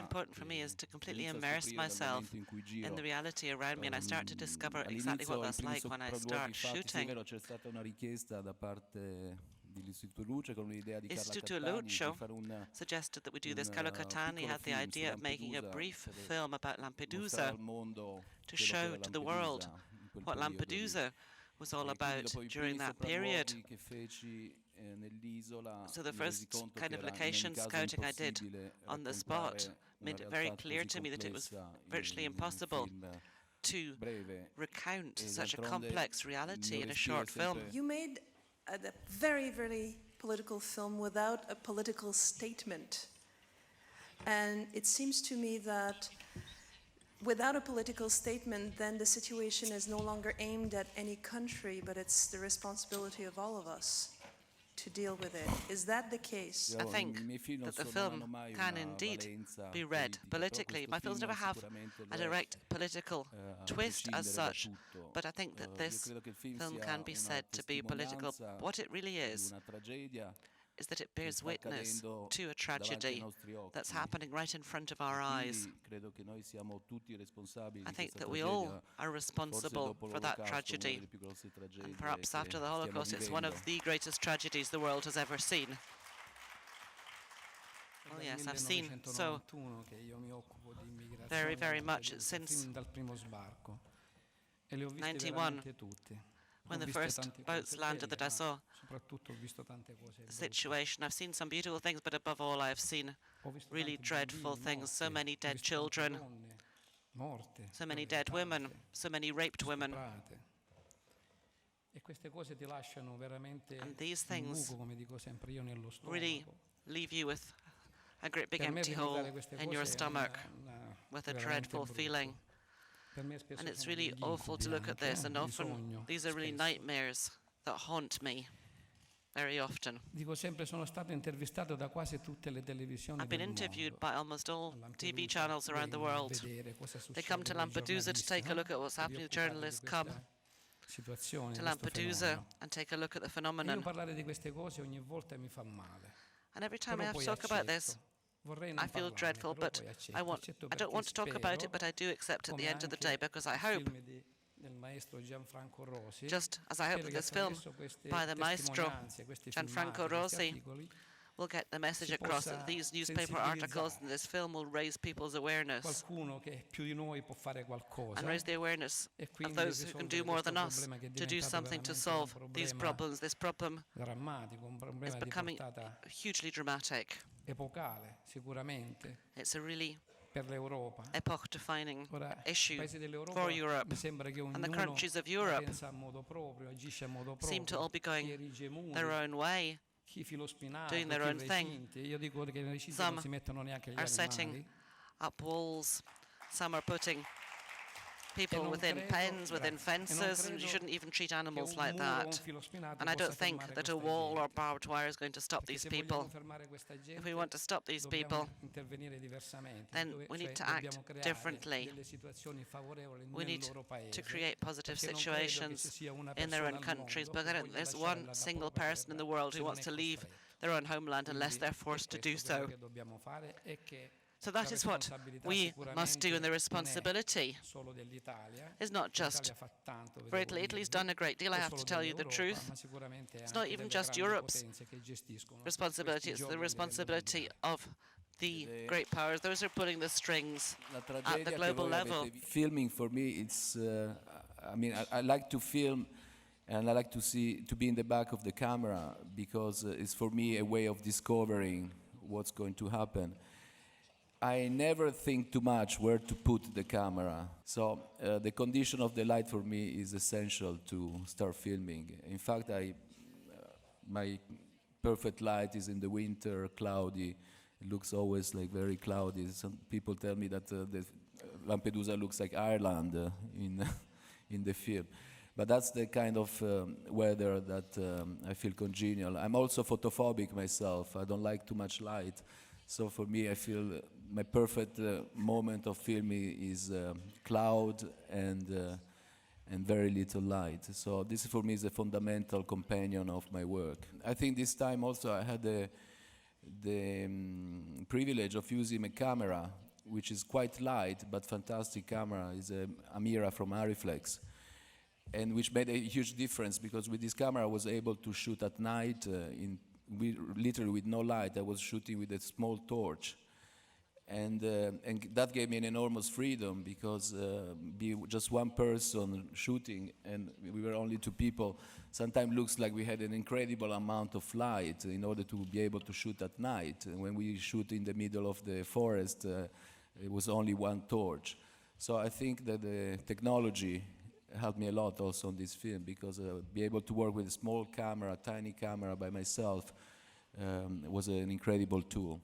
important for me is to completely immerse myself in the reality around me, and I start to discover exactly what that's like when I start shooting. C'è stata una richiesta da parte dell'Istituto Luce con un'idea di Carla Istituto Cattani di Luce fare suggested that we do this. Carlo Catani piccolo had the film su idea of making a Lampedusa brief per film about mostrare Lampedusa al mondo to quello che show era to the world Lampedusa in quel what periodo lì. Lampedusa was all E quindi about dopo i during primi that period. sopralluoghi che feci nell'isola So the mi resi first conto kind che of era in ogni location caso scouting I did impossibile on the spot raccontare una made it very realtà clear così to me that it was complessa virtually in un impossible film to breve. recount E such a d'altronde complex il reality mio in a respiro è short film. sempre You made a very, very political film without a political statement. And it seems to me that without a political statement, then the situation is no longer aimed at any country, but it's the responsibility of all of us to deal with it. Is that the case? I think that the film can indeed be read politically. My films never have a direct political twist as such, but I think that this film can be said to be political. What it really is that it bears witness to a tragedy that's happening right in front of our eyes. I think that we all are responsible for that tragedy, and perhaps after the Holocaust it's one of the greatest tragedies the world has ever seen. Well, yes, I've seen so very, very much since 91, when the first boats landed, that I saw the situation. I've seen some beautiful things, but above all I've seen really dreadful things. So many dead children, so many dead women, so many raped women. And these things really leave you with a great big empty hole in your stomach, with a dreadful feeling. And it's really awful to look at this, and often these are really nightmares that haunt me very often. I've been interviewed by almost all TV channels around the world. They come to Lampedusa to take a look at what's happening. The journalists come to Lampedusa and take a look at the phenomenon. And every time I have to talk about this, I feel dreadful, but I don't want to talk about it, but I do accept at the end of the day, because I hope, just as I hope that this film by the maestro Gianfranco Rosi will get the message across, that these newspaper articles and this film will raise people's awareness and raise the awareness of those who can do more than us to do something to solve these problems. This problem is becoming hugely dramatic. It's a really epoch-defining issue for Europe, and the countries of Europe seem to all be going their own way, doing their own thing. Some are setting up walls, some are putting people within pens, within fences, and you shouldn't even treat animals like that. And I don't think that a wall or barbed wire is going to stop these people. If we want to stop these people, then we need to act differently. We need to create positive situations in their own countries, but I don't think there's one single person in the world who wants to leave their own homeland unless they're forced to do so. So that is what we must do, and the responsibility is not just for Italy. Italy's done a great deal, I have to tell you the truth. It's not even just Europe's responsibility, it's the responsibility of the great powers, those who are pulling the strings at the global level. Filming for me, it's, I like to film, and I like to be in the back of the camera, because it's for me a way of discovering what's going to happen. I never think too much where to put the camera. So the condition of the light for me is essential to start filming. In fact, my perfect light is in the winter, cloudy. It looks always like very cloudy. Some people tell me that the Lampedusa looks like Ireland in the film. But that's the kind of weather that I feel congenial. I'm also photophobic myself. I don't like too much light. So for me, I feel my perfect moment of filming is cloud and very little light. So this for me is a fundamental companion of my work. I think this time also I had the privilege of using a camera which is quite light but fantastic camera. It's a Amira from Ariflex, and which made a huge difference because with this camera I was able to shoot at night literally with no light. I was shooting with a small torch, and that gave me an enormous freedom because be just one person shooting and we were only two people sometimes looks like we had an incredible amount of light in order to be able to shoot at night. And when we shoot in the middle of the forest, it was only one torch. So I think that the technology helped me a lot also on this film because be able to work with a small camera, tiny camera by myself was an incredible tool.